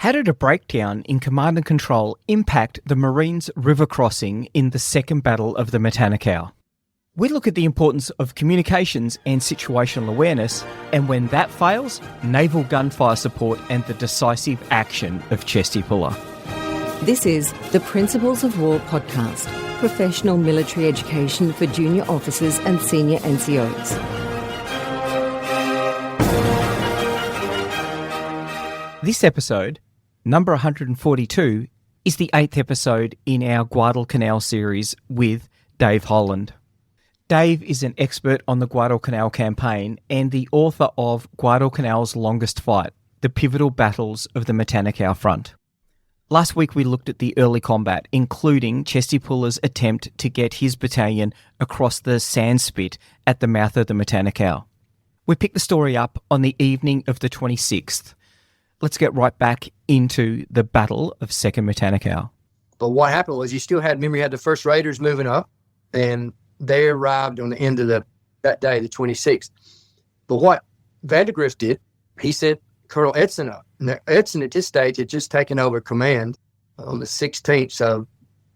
How did a breakdown in command and control impact the Marines' river crossing in the Second Battle of the Matanikau? We look at the importance of communications and situational awareness, and when that fails, naval gunfire support and the decisive action of Chesty Puller. This is the Principles of War podcast, professional military education for junior officers and senior NCOs. This episode, number 142, is the 8th episode in our Guadalcanal series with Dave Holland. Dave is an expert on the Guadalcanal campaign and the author of Guadalcanal's Longest Fight, the pivotal battles of the Matanikau front. Last week we looked at the early combat, including Chesty Puller's attempt to get his battalion across the sandspit at the mouth of the Matanikau. We picked the story up on the evening of the 26th. Let's get right back into the Battle of Second Matanikau. But what happened was you had the first Raiders moving up, and they arrived on the end of that day, the 26th. But what Vandergrift did, he sent Colonel Edson up. Now, Edson at this stage had just taken over command on the 16th, so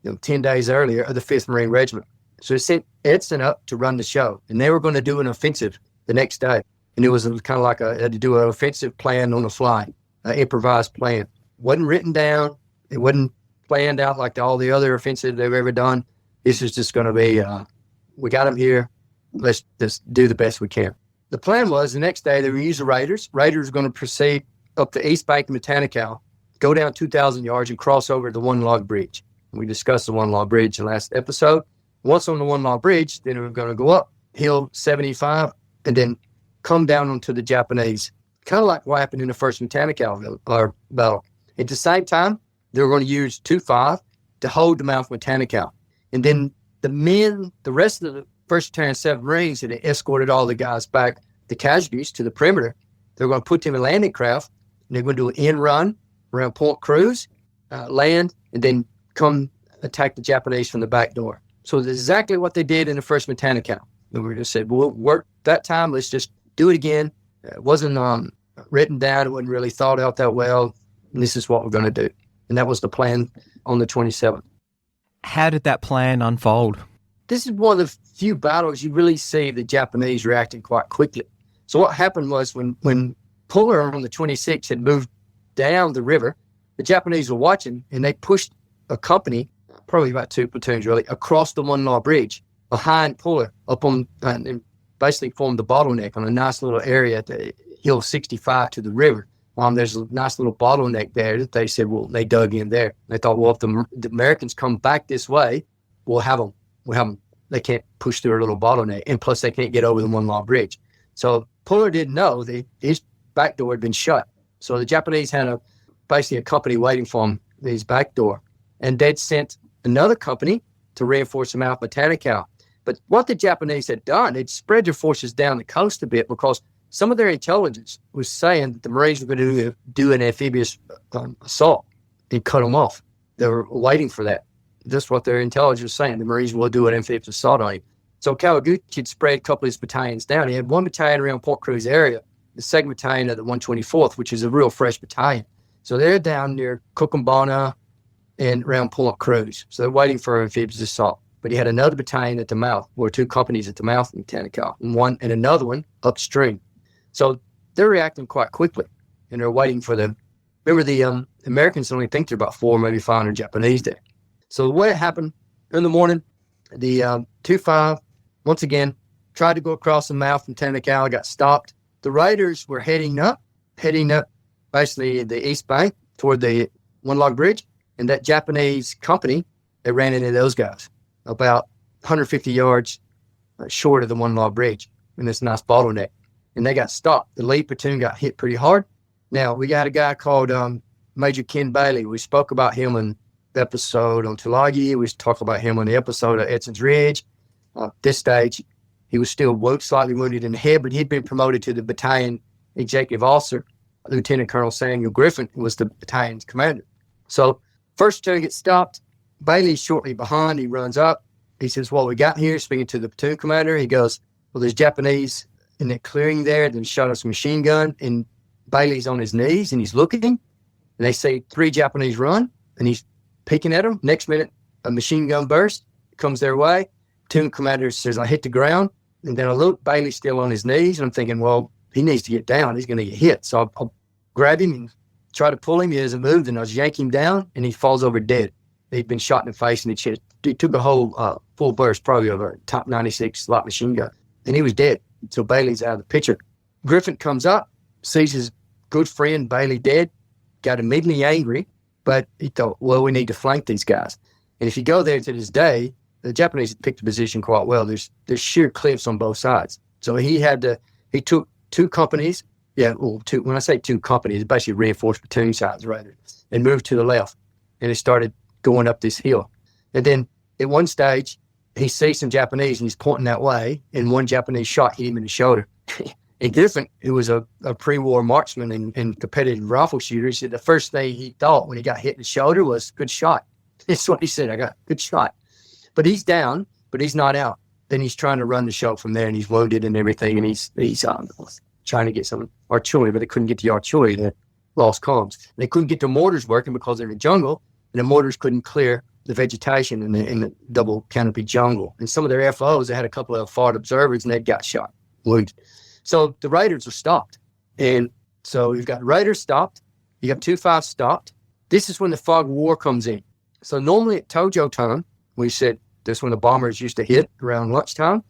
10 days earlier, of the 5th Marine Regiment. So he sent Edson up to run the show, and they were going to do an offensive the next day. And it was kind of like had to do an offensive plan on the fly, an improvised plan. Wasn't written down. It wasn't planned out like all the other offensives they've ever done. This is just going to be, we got them here. Let's just do the best we can. The plan was the next day they would use the Raiders. Raiders were going to proceed up the east bank of Matanikau, go down 2,000 yards and cross over the One Log Bridge. We discussed the One Log Bridge in the last episode. Once on the One Log Bridge, then we were going to go up Hill 75 and then come down onto the Japanese, kind of like what happened in the first Matanikau battle. At the same time, they were going to use 2-5 to hold the mouth of Matanikau. And then the rest of the 1st Battalion 7 Marines that had escorted all the guys back, the casualties, to the perimeter, they were going to put them in landing craft, and they're going to do an end run around Point Cruz, land, and then come attack the Japanese from the back door. So that's exactly what they did in the first Matanikau. And we just said, we'll work that time, let's just do it again. It wasn't written down, it wasn't really thought out that well, and this is what we're going to do. And that was the plan on the 27th. How did that plan unfold? This is one of the few battles you really see the Japanese reacting quite quickly. So what happened was when Puller on the 26th had moved down the river, the Japanese were watching, and they pushed a company, probably about 2 platoons really, across the One Log Bridge behind Puller up on, and basically formed the bottleneck on a nice little area at the Hill 65 to the river. There's a nice little bottleneck there that they said, well, they dug in there. They thought, well, if the Americans come back this way, we'll have them. They can't push through a little bottleneck, and plus they can't get over the One Log Bridge. So Puller didn't know his back door had been shut. So the Japanese had basically a company waiting for him, his back door. And they'd sent another company to reinforce him out of Matanikau. But what the Japanese had done, they'd spread their forces down the coast a bit because some of their intelligence was saying that the Marines were going to do an amphibious assault and cut them off. They were waiting for that. That's what their intelligence was saying. The Marines will do an amphibious assault on him. So Kawaguchi had spread a couple of his battalions down. He had one battalion around Point Cruz area, the 2nd Battalion of the 124th, which is a real fresh battalion. So they're down near Cucambana and around Point Cruz. So they're waiting for an amphibious assault. But he had another battalion at the mouth, or 2 companies at the mouth of Matanikau, and another one upstream. So they're reacting quite quickly, and they're waiting for them. Remember, the Americans only think there are about 4, maybe 500 Japanese there. So the way it happened, in the morning, the 2-5, once again, tried to go across the mouth of Matanikau, got stopped. The Raiders were heading up basically the east bank toward the One Log Bridge, and that Japanese company, they ran into those guys about 150 yards short of the One Log Bridge in this nice bottleneck. And they got stopped. The lead platoon got hit pretty hard. Now, we got a guy called Major Ken Bailey. We spoke about him in the episode on Tulagi. We talked about him on the episode of Edson's Ridge. At this stage, he was still slightly wounded in the head, but he'd been promoted to the battalion executive officer. Lieutenant Colonel Samuel Griffin was the battalion's commander. So first battalion gets stopped. Bailey's shortly behind. He runs up. He says, what we got here, speaking to the platoon commander, he goes, well, there's Japanese in that clearing there, then shot us a machine gun, and Bailey's on his knees and he's looking. and they see 3 Japanese run, and he's peeking at them. Next minute, a machine gun burst comes their way. Platoon commander says, I hit the ground. And then I look, Bailey's still on his knees, and I'm thinking, well, he needs to get down. He's going to get hit. So I'll grab him and try to pull him. He hasn't moved, and I yank him down, and he falls over dead. He'd been shot in the face, and he took a whole full burst, probably of a top 96 light machine gun, and he was dead. So Bailey's out of the picture. Griffin comes up, sees his good friend Bailey dead, got immediately angry, but he thought, well, we need to flank these guys. And if you go there to this day, the Japanese had picked the position quite well. There's sheer cliffs on both sides. So he took 2 companies, two. When I say 2 companies, it's basically reinforced platoon size, right, and moved to the left. And he started going up this hill. And then at one stage, he sees some Japanese, and he's pointing that way, and one Japanese shot hit him in the shoulder. And Griffin, who was a pre-war marksman and competitive rifle shooter, he said the first thing he thought when he got hit in the shoulder was, good shot. That's what he said, I got good shot. But he's down, but he's not out. Then he's trying to run the show from there, and he's wounded and everything, and he's trying to get some artillery, but they couldn't get the artillery. They lost comms. They couldn't get the mortars working because they're in the jungle, and the mortars couldn't clear the vegetation in the double canopy jungle. And some of their FOs, they had a couple of forward observers, and they got shot, wounded. So the Raiders were stopped. And so you've got Raiders stopped. You got 2-5 stopped. This is when the fog of war comes in. So normally at Tojo time, we said this when the bombers used to hit around lunchtime,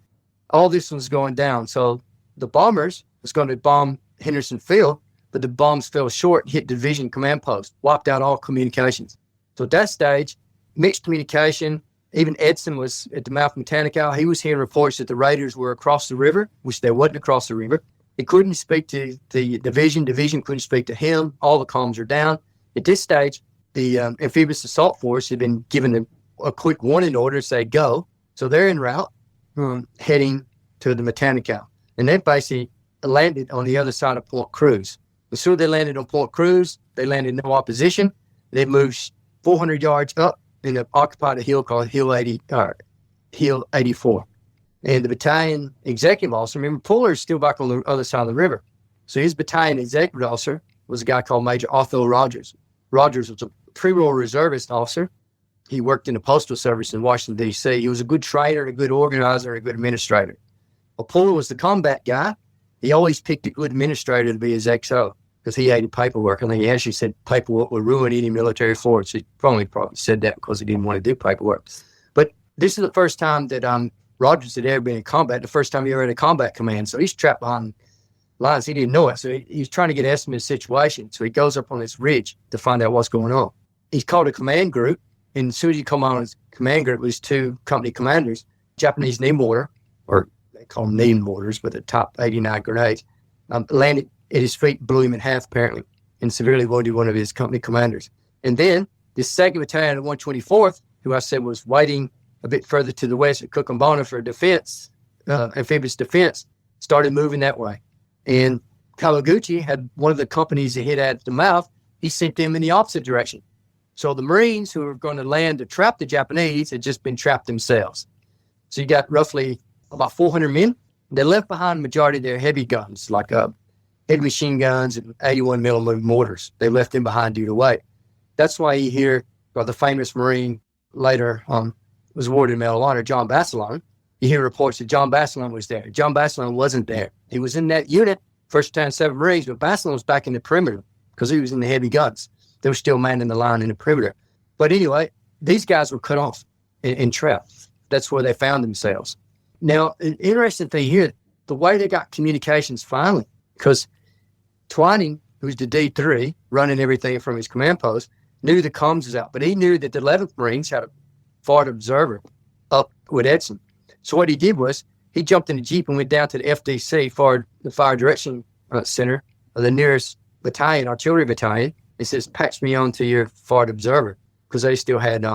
all this was going down. So the bombers was going to bomb Henderson Field, but the bombs fell short and hit division command post, wiped out all communications. So at that stage, mixed communication. Even Edson was at the mouth of Matanikau. He was hearing reports that the Raiders were across the river, which they wasn't across the river. He couldn't speak to the division. Division couldn't speak to him. All the comms are down. At this stage, the amphibious assault force had been given a quick warning order to say go. So they're en route, heading to the Matanikau. And they basically landed on the other side of Point Cruz. As soon as they landed on Point Cruz, they landed in no opposition. They moved 400 yards up and occupied a hill called Hill 84. And the battalion executive officer, remember, Puller is still back on the other side of the river. So his battalion executive officer was a guy called Major Otho Rogers. Rogers was a pre-war reservist officer. He worked in the postal service in Washington, D.C. He was a good trainer, a good organizer, a good administrator. Well, Puller was the combat guy. He always picked a good administrator to be his XO because he hated paperwork. I think he actually said paperwork would ruin any military force. He probably said that because he didn't want to do paperwork. But this is the first time that Rogers had ever been in combat, the first time he ever had a combat command. So he's trapped behind lines. He didn't know it. So he's trying to get an estimate of the situation. So he goes up on this ridge to find out what's going on. He's called a command group. And as soon as you come on his command group, it was 2 company commanders, Japanese knee mortar, or they call them knee mortars, but the top 89 grenades, landed at his feet, blew him in half apparently, and severely wounded one of his company commanders. And then this 2nd Battalion of 124th, who I said was waiting a bit further to the west at Cookhambana for defense, amphibious defense, started moving that way. And Kawaguchi had one of the companies that hit at the mouth. He sent them in the opposite direction. So the Marines who were going to land to trap the Japanese had just been trapped themselves. So you got roughly about 400 men. They left behind the majority of their heavy guns, like heavy machine guns and 81 millimeter mortars. They left them behind due to weight. That's why you hear the famous Marine later was awarded Medal of Honor, John Basilone. You hear reports that John Basilone was there. John Basilone wasn't there. He was in that unit, 1st Battalion, 7 Marines, but Basilone was back in the perimeter because he was in the heavy guns. They were still manning the line in the perimeter. But anyway, these guys were cut off and trapped. That's where they found themselves. Now, an interesting thing here, the way they got communications finally, because Twining, who's the D3, running everything from his command post, knew the comms was out, but he knew that the 11th Marines had a forward observer up with Edson. So what he did was he jumped in a Jeep and went down to the FDC, the Fire Direction Center, of the nearest battalion, artillery battalion. He says, patch me on to your forward observer, because they still had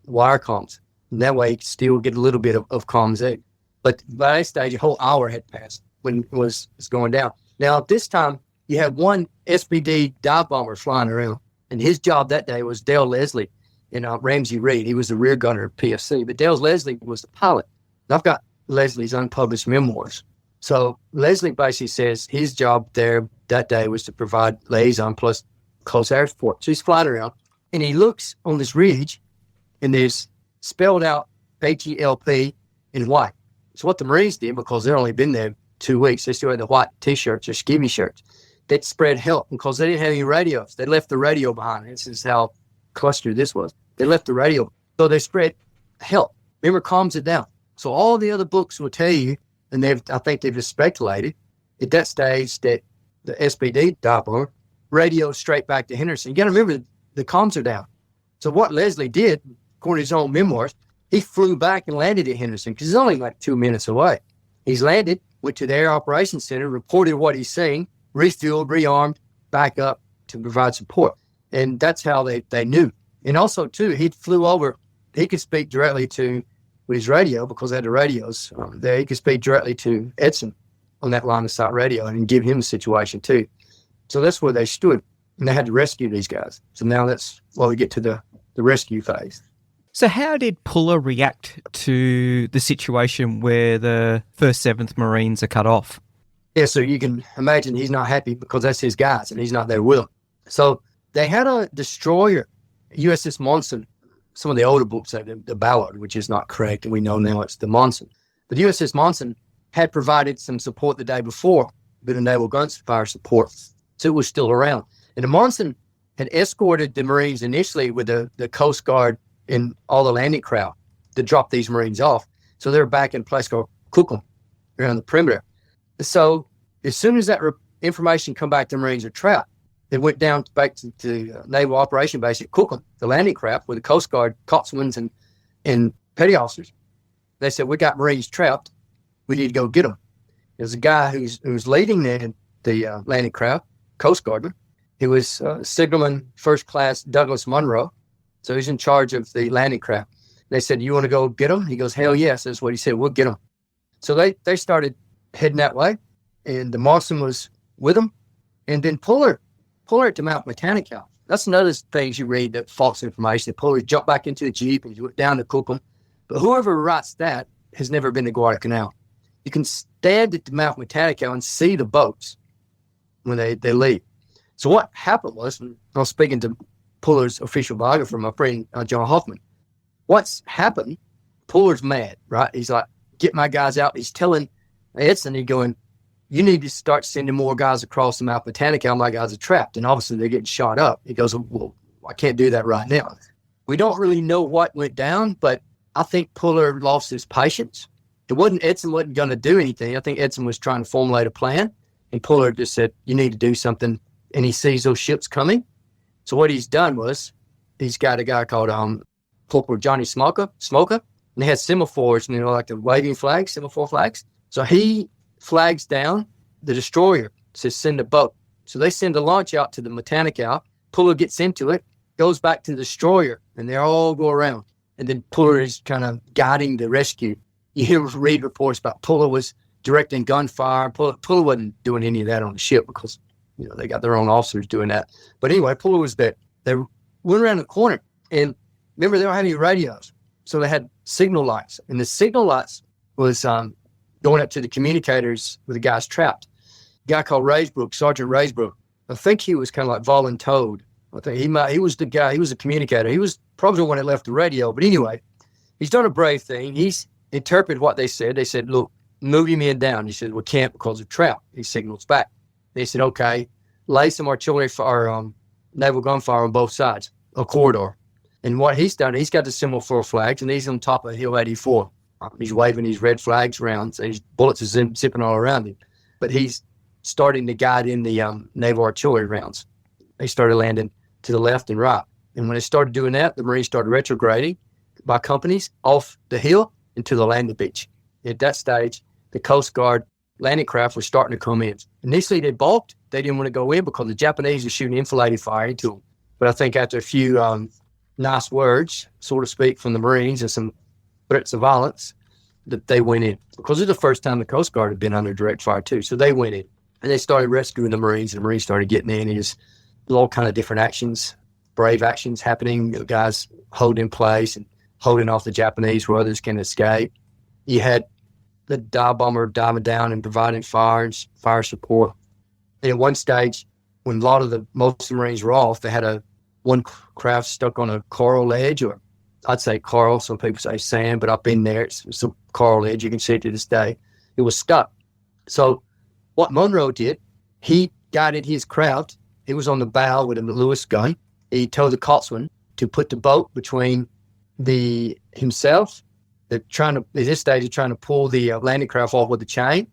wire comms. And that way he could still get a little bit of comms out. But by that stage, a whole hour had passed when it was going down. Now, at this time, you had one SBD dive bomber flying around, and his job that day was Dale Leslie and Ramsey Reed. He was the rear gunner of PFC, but Dale Leslie was the pilot. And I've got Leslie's unpublished memoirs. So Leslie basically says his job there that day was to provide liaison plus close air support. So he's flying around, and he looks on this ridge, and there's spelled out HELP in white. So what the Marines did, because they'd only been there 2 weeks, they still had the white T-shirts or skivvy shirts. They'd spread help because they didn't have any radios. They left the radio behind. This is how clustered this was. They left the radio. So they spread help. Remember, calms it down. So all the other books will tell you, and I think they've just speculated, at that stage that the SPD dive-bomber radioed straight back to Henderson. You got to remember, the comms are down. So what Leslie did, according to his own memoirs, he flew back and landed at Henderson because it's only like 2 minutes away. He's landed, went to the Air Operations Center, reported what he's seeing, refueled, rearmed, back up to provide support. And that's how they knew. And also, too, he flew over. He could speak directly to, with his radio, because they had the radios there, he could speak directly to Edson on that line of sight radio and give him the situation, too. So that's where they stood. And they had to rescue these guys. So now that's why we get to the rescue phase. So how did Puller react to the situation where the 1st 7th Marines are cut off? Yeah, so you can imagine he's not happy because that's his guys and he's not there with them. So they had a destroyer, USS Monssen. Some of the older books have the Ballard, which is not correct, and we know now it's the Monssen. But USS Monssen had provided some support the day before, a bit of naval gunfire support, so it was still around. And the Monssen had escorted the Marines initially with the Coast Guard and all the landing crowd to drop these Marines off. So they were back in a place called Cookham, around the perimeter. So as soon as that information come back, the Marines are trapped. They went down back to Naval Operation Base at Cookham, the landing craft, with the Coast Guard, coxswains, and petty officers. They said, we got Marines trapped. We need to go get them. There's a guy who's leading the landing craft, Coast Guardman. He was Signalman First Class Douglas Munro. So he's in charge of the landing craft. They said, you want to go get them? He goes, hell yes. That's what he said. We'll get them. So they started heading that way, and the Monssen was with them. And then Puller to Mount Matanikau. That's another thing you read, that false information. Puller jumped back into the Jeep and he went down to Cookham. But whoever writes that has never been to Guadalcanal. You can stand at the Mount Matanikau and see the boats when they leave. So what happened was, and I was speaking to Puller's official biographer, my friend John Hoffman. What's happened, Puller's mad, right? He's like, get my guys out. He's telling Edson, he's going, you need to start sending more guys across the Mount Matanikau. My guys are trapped. And obviously they're getting shot up. He goes, well, I can't do that right now. We don't really know what went down, but I think Puller lost his patience. Edson wasn't going to do anything. I think Edson was trying to formulate a plan. And Puller just said, you need to do something. And he sees those ships coming. So what he's done was, he's got a guy called Corporal Johnny Smoker, and they had semaphores, like the waving flags, semaphore flags. So he flags down the destroyer, says send a boat. So they send a launch out to the Matanikau. Puller gets into it, goes back to the destroyer, and they all go around. And then Puller is kind of guiding the rescue. You read reports about Puller was directing gunfire. Puller wasn't doing any of that on the ship because they got their own officers doing that. But anyway, Puller was there. They went around the corner, and remember, they don't have any radios. So they had signal lights, and the signal lights was going up to the communicators with the guys trapped. A guy called Raysbrook, Sergeant Raysbrook. I think he was kind of like voluntold. I think he was the guy. He was the communicator. He was probably the one that left the radio. But anyway, he's done a brave thing. He's interpreted what they said. They said, look, move your men down. He said, we can't because of trapped. He signals back. They said, okay, lay some artillery for naval gunfire on both sides, a corridor. And what he's done, he's got the semaphore flags, and he's on top of Hill 84. He's waving his red flags around, so his bullets are zipping all around him. But he's starting to guide in the naval artillery rounds. They started landing to the left and right. And when they started doing that, the Marines started retrograding by companies off the hill into the landing beach. At that stage, the Coast Guard landing craft was starting to come in. Initially, they balked. They didn't want to go in because the Japanese were shooting inflated fire into them. But I think after a few nice words, so to speak, from the Marines and some threats of violence, that they went in. Because it was the first time the Coast Guard had been under direct fire too. So they went in. And they started rescuing the Marines, and the Marines started getting in. There's all kind of different actions, brave actions happening. The guys holding place and holding off the Japanese where others can escape. You had the dive bomber diving down and providing fire support. And at one stage, when most of the Marines were off, they had one craft stuck on a coral ledge, or I'd say coral. Some people say sand, but I've been there. It's a coral ledge. You can see it to this day. It was stuck. So what Munro did, he guided his craft. He was on the bow with a Lewis gun. He told the coxswain to put the boat between himself. At this stage, they're trying to pull the landing craft off with the chain,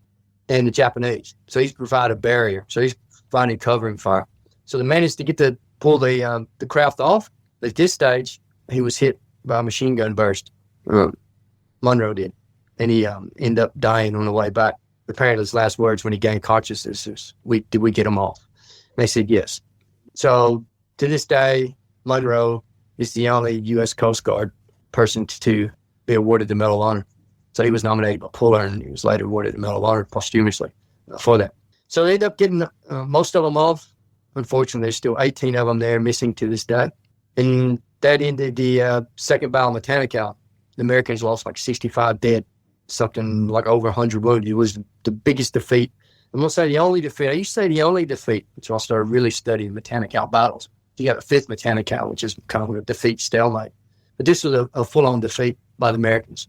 and the Japanese. So he's provided a barrier. So he's finding covering fire. So they managed to pull the craft off. At this stage, he was hit by a machine gun burst. Munro did. And he ended up dying on the way back. Apparently his last words when he gained consciousness is, did we get him off? And they said yes. So to this day, Munro is the only U.S. Coast Guard person to be awarded the Medal of Honor. So he was nominated by Puller, and he was later awarded the Medal of Honor posthumously for that. So they ended up getting most of them off. Unfortunately, there's still 18 of them there missing to this day. And that ended the Second Battle of Matanikau. The Americans lost like 65 dead, something like over 100 wounded. It was the biggest defeat. I'm going to say the only defeat. I used to say the only defeat until I started really studying Matanikau battles. You got the 5th Matanikau, which is kind of a defeat stalemate. But this was a full-on defeat by the Americans.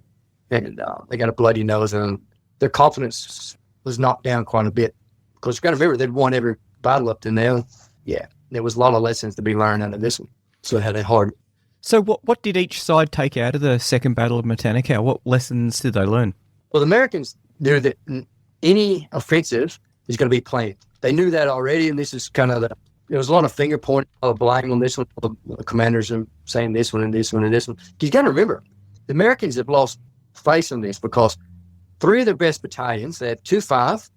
And they got a bloody nose, and their confidence was knocked down quite a bit. Because you got to remember, they'd won every battle up to now. Yeah, there was a lot of lessons to be learned out of this one. So they had it hard. So what did each side take out of the Second Battle of Matanikau? What lessons did they learn? Well, the Americans knew that any offensive is going to be planned. They knew that already, and this is kind of there was a lot of finger pointing of blame on this one. The commanders are saying this one and this one and this one. You got to remember, the Americans have lost face on this because 3 of their best battalions, they had 2-5,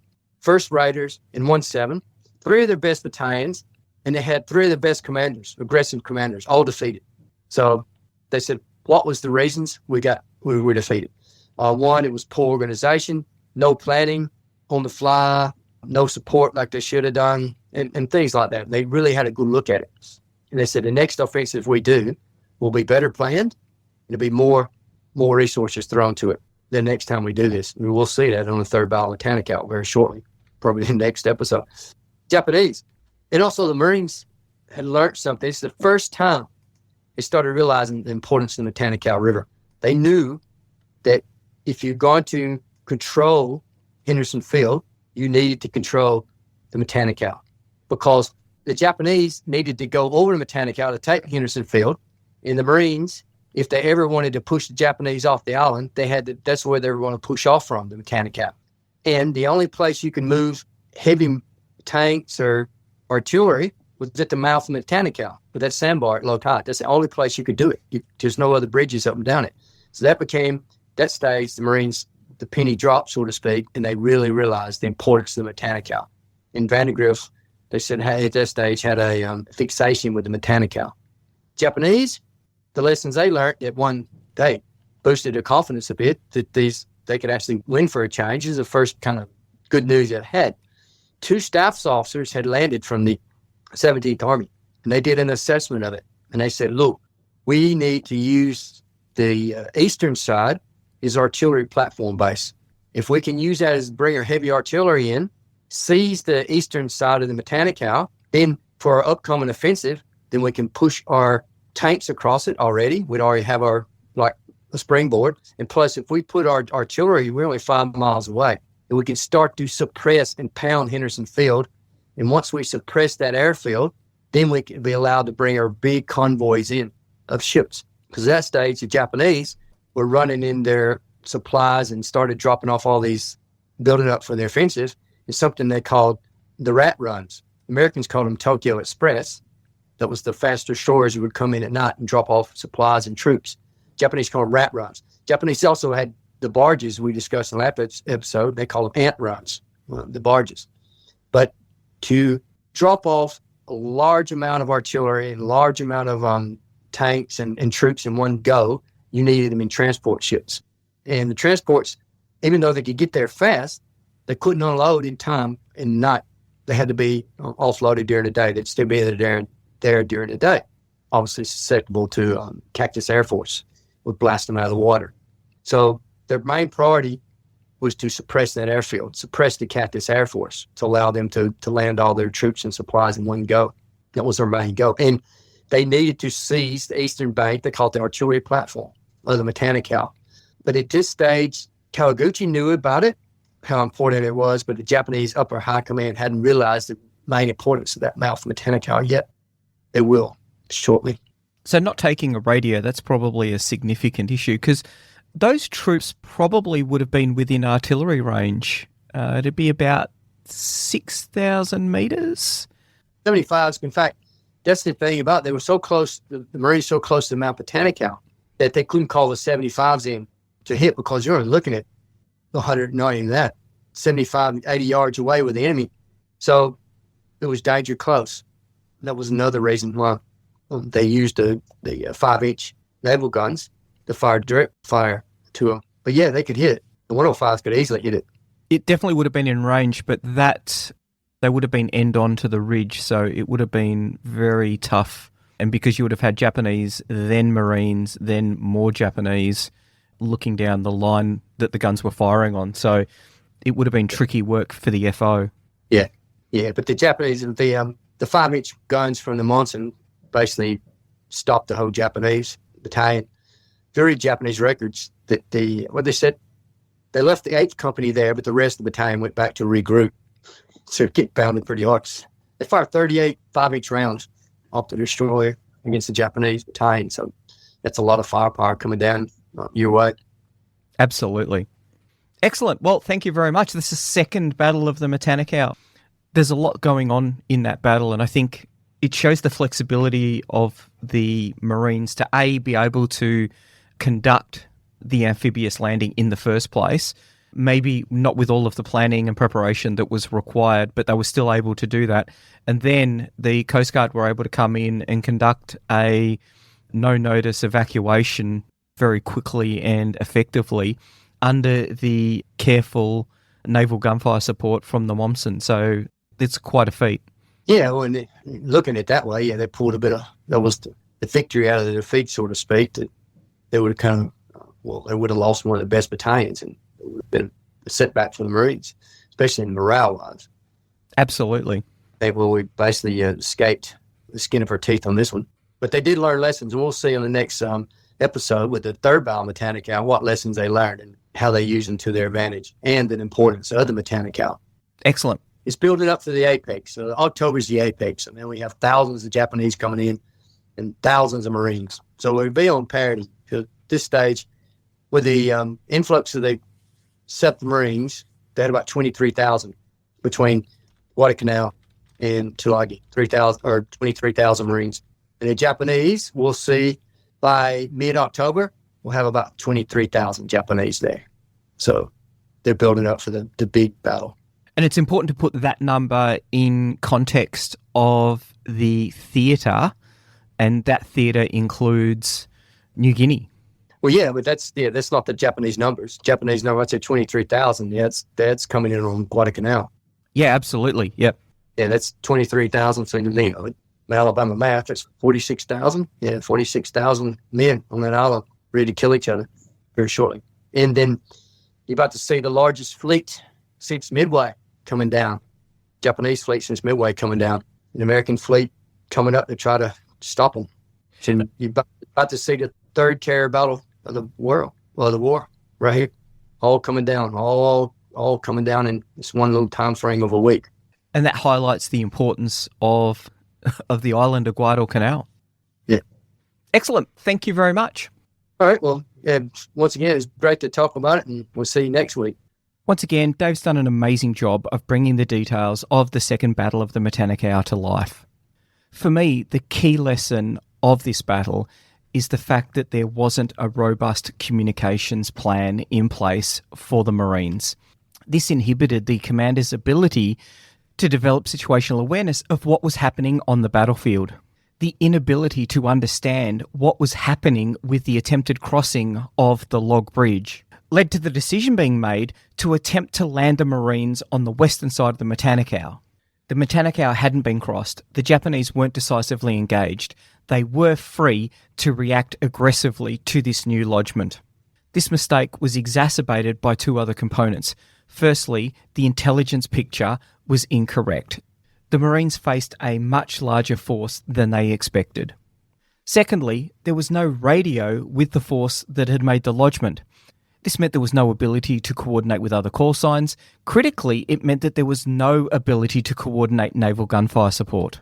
1st Raiders, and 1-7, 3 of their best battalions, and they had 3 of the best commanders, aggressive commanders, all defeated. So they said, what was the reasons we were defeated? One, it was poor organization, no planning on the fly, no support like they should have done, and things like that. They really had a good look at it. And they said, the next offensive we do will be better planned. There'll be more resources thrown to it the next time we do this. And we'll see that on the 3rd Battle of Matanikau very shortly, probably the next episode. Japanese. And also the Marines had learned something. It's the first time they started realizing the importance of the Matanikau River. They knew that if you're going to control Henderson Field, you needed to control the Matanikau, because the Japanese needed to go over the Matanikau to take Henderson Field, and the Marines, if they ever wanted to push the Japanese off the island, that's where they were going to push off from, the Matanikau. And the only place you can move heavy tanks or artillery was at the mouth of the Matanikau, with that sandbar at low tide. That's the only place you could do it. There's no other bridges up and down it. So that stage, the Marines, the penny dropped, so to speak, and they really realized the importance of the Matanikau. In Vandergrift, they said, hey, at that stage, had a fixation with the Matanikau. Japanese, the lessons they learned at one day boosted their confidence a bit that they could actually win for a change. This is the first kind of good news they've had. 2 staff officers had landed from the 17th Army, and they did an assessment of it. And they said, look, we need to use the eastern side as artillery platform base. If we can use that as bring our heavy artillery in, seize the eastern side of the Matanikau, then for our upcoming offensive, then we can push our tanks across it already. We'd already have a springboard. And plus, if we put our artillery, we're only 5 miles away, and we can start to suppress and pound Henderson Field. And once we suppress that airfield, then we can be allowed to bring our big convoys in of ships. Because at that stage, the Japanese were running in their supplies and started dropping off all these, building up for their offensive. It's something they called the rat runs. Americans called them Tokyo Express. That was the faster shores who would come in at night and drop off supplies and troops. Japanese called them rat runs. Japanese also had the barges we discussed in the last episode. They call them ant runs, the barges. But to drop off a large amount of artillery and a large amount of tanks and troops in one go, you needed them in transport ships. And the transports, even though they could get there fast, they couldn't unload in time and night. They had to be offloaded during the day. They'd still be there during the day. Obviously susceptible to Cactus Air Force would blast them out of the water. So their main priority was to suppress that airfield, suppress the Cactus Air Force, to allow them to land all their troops and supplies in one go. That was their main goal. And they needed to seize the eastern bank. They called it the artillery platform of the Matanikau. But at this stage, Kawaguchi knew about it, how important it was, but the Japanese upper high command hadn't realized the main importance of that mouth of Matanikau yet. They will shortly. So not taking a radio, that's probably a significant issue, because those troops probably would have been within artillery range. It'd be about 6,000 metres? 75. In fact, that's the thing about it. They were so close, the Marines so close to Mount Matanikau, that they couldn't call the 75s in to hit, because you're looking at 100, not even that, 75, 80 yards away with the enemy. So it was danger close. That was another reason why they used the 5-inch naval guns to fire direct fire to them. But yeah, they could hit it. The 105s could easily hit it. It definitely would have been in range, but they would have been end on to the ridge, so it would have been very tough. And because you would have had Japanese, then Marines, then more Japanese looking down the line that the guns were firing on. So it would have been tricky work for the FO. Yeah. But the Japanese, the 5-inch guns from the Monssen basically stopped the whole Japanese battalion. Very Japanese records that what they said, they left the 8th Company there, but the rest of the battalion went back to regroup. So it get pounded pretty hard. They fired 38 5-inch rounds off the destroyer against the Japanese battalion. So that's a lot of firepower coming down your way. Absolutely. Excellent. Well, thank you very much. This is the second battle of the Matanikau. There's a lot going on in that battle, and I think it shows the flexibility of the Marines to, A, be able to conduct the amphibious landing in the first place, maybe not with all of the planning and preparation that was required, but they were still able to do that. And then the Coast Guard were able to come in and conduct a no-notice evacuation very quickly and effectively under the careful naval gunfire support from the Monssen. So it's quite a feat. Yeah, well, and looking at it that way, yeah, they pulled a bit of, that was the victory out of the defeat, so to speak, that they would have they would have lost one of the best battalions, and it would have been a setback for the Marines, especially in morale-wise. Absolutely. They basically escaped the skin of our teeth on this one. But they did learn lessons, and we'll see in the next episode with the 3rd Battle of Matanikau what lessons they learned and how they use them to their advantage, and the importance of the Matanikau. Excellent. It's building up to the apex. So October's the apex, and then we have thousands of Japanese coming in and thousands of Marines. So we'll be on parity at this stage. With the influx of the 7th Marines, they had about 23,000 between Guadalcanal and Tulagi, 23,000 Marines. And the Japanese, we'll see by mid-October, we'll have about 23,000 Japanese there. So they're building up for the big battle. And it's important to put that number in context of the theatre, and that theatre includes New Guinea. Well, yeah, but that's not the Japanese numbers. Japanese number, I'd say 23,000. Yeah, that's coming in on Guadalcanal. Yeah, absolutely. Yep. Yeah, that's 23,000. So, Alabama math, that's 46,000. Yeah, 46,000 men on that island ready to kill each other very shortly. And then you're about to see the largest fleet since Midway coming down. Japanese fleet since Midway coming down. An American fleet coming up to try to stop them. So you're about to see the 3rd carrier battle of the world, the war, right here. All coming down, all coming down in this one little time frame of a week. And that highlights the importance of the island of Guadalcanal. Yeah. Excellent. Thank you very much. All right. Well, yeah, once again, it's great to talk about it, and we'll see you next week. Once again, Dave's done an amazing job of bringing the details of the second battle of the Matanikau to life. For me, the key lesson of this battle is the fact that there wasn't a robust communications plan in place for the Marines. This inhibited the commander's ability to develop situational awareness of what was happening on the battlefield. The inability to understand what was happening with the attempted crossing of the log bridge led to the decision being made to attempt to land the Marines on the western side of the Matanikau. The Matanikau hadn't been crossed. The Japanese weren't decisively engaged. They were free to react aggressively to this new lodgement. This mistake was exacerbated by two other components. Firstly, the intelligence picture was incorrect. The Marines faced a much larger force than they expected. Secondly, there was no radio with the force that had made the lodgement. This meant there was no ability to coordinate with other call signs. Critically, it meant that there was no ability to coordinate naval gunfire support.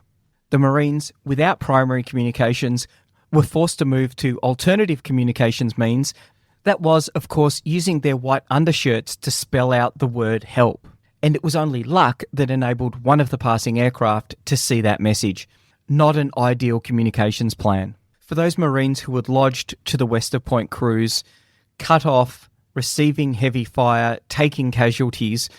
The Marines, without primary communications, were forced to move to alternative communications means. That was, of course, using their white undershirts to spell out the word help. And it was only luck that enabled one of the passing aircraft to see that message. Not an ideal communications plan. For those Marines who had lodged to the Wester Point cruise, cut off, receiving heavy fire, taking casualties,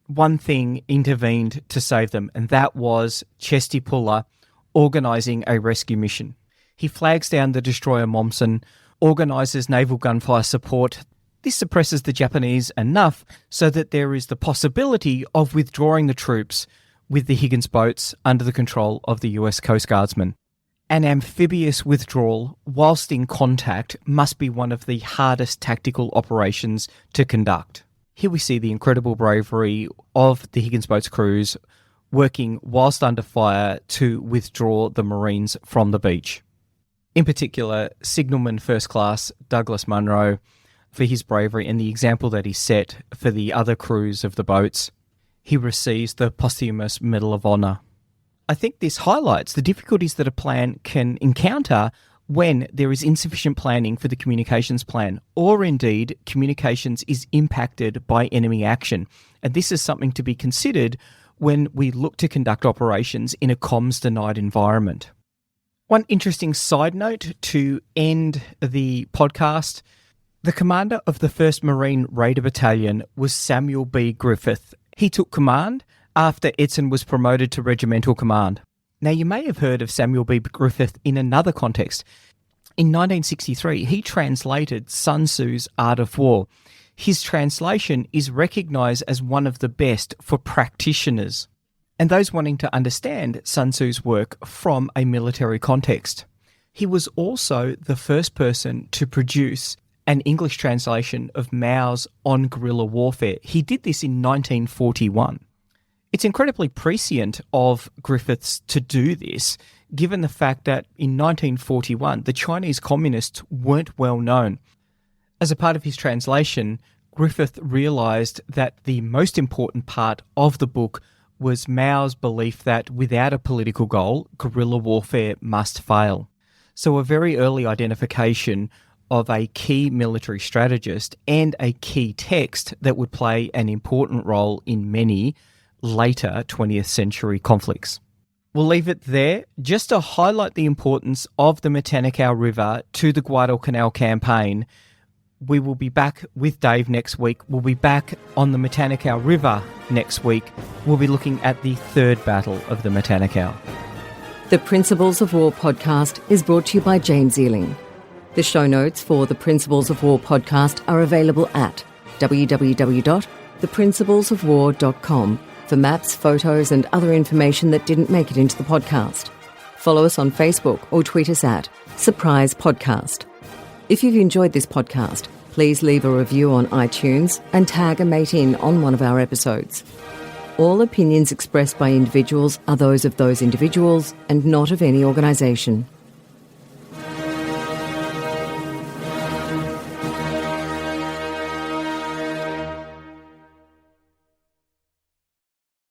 one thing intervened to save them, and that was Chesty Puller organising a rescue mission. He flags down the destroyer Monssen, organises naval gunfire support. This suppresses the Japanese enough so that there is the possibility of withdrawing the troops with the Higgins boats under the control of the US Coast Guardsmen. An amphibious withdrawal, whilst in contact, must be one of the hardest tactical operations to conduct. Here we see the incredible bravery of the Higgins boats crews working whilst under fire to withdraw the Marines from the beach. In particular, Signalman First Class Douglas Munro for his bravery and the example that he set for the other crews of the boats. He receives the posthumous Medal of Honour. I think this highlights the difficulties that a plan can encounter when there is insufficient planning for the communications plan, or indeed communications is impacted by enemy action. And this is something to be considered when we look to conduct operations in a comms-denied environment. One interesting side note to end the podcast, the commander of the 1st Marine Raider Battalion was Samuel B. Griffith. He took command after Edson was promoted to regimental command. Now, you may have heard of Samuel B. Griffith in another context. In 1963, he translated Sun Tzu's Art of War. His translation is recognised as one of the best for practitioners and those wanting to understand Sun Tzu's work from a military context. He was also the first person to produce an English translation of Mao's On Guerrilla Warfare. He did this in 1941. It's incredibly prescient of Griffiths to do this, given the fact that in 1941, the Chinese communists weren't well known. As a part of his translation, Griffith realised that the most important part of the book was Mao's belief that without a political goal, guerrilla warfare must fail. So a very early identification of a key military strategist and a key text that would play an important role in many later 20th century conflicts. We'll leave it there just to highlight the importance of the Matanikau River to the Guadalcanal campaign. We will be back with Dave next week. We'll be back on the Matanikau River next week. We'll be looking at the 3rd battle of the Matanikau. The Principles of War podcast is brought to you by James Ealing. The show notes for the Principles of War podcast are available at www.theprinciplesofwar.com for maps, photos and other information that didn't make it into the podcast. Follow us on Facebook or tweet us at Surprise Podcast. If you've enjoyed this podcast, please leave a review on iTunes and tag a mate in on one of our episodes. All opinions expressed by individuals are those of those individuals and not of any organisation.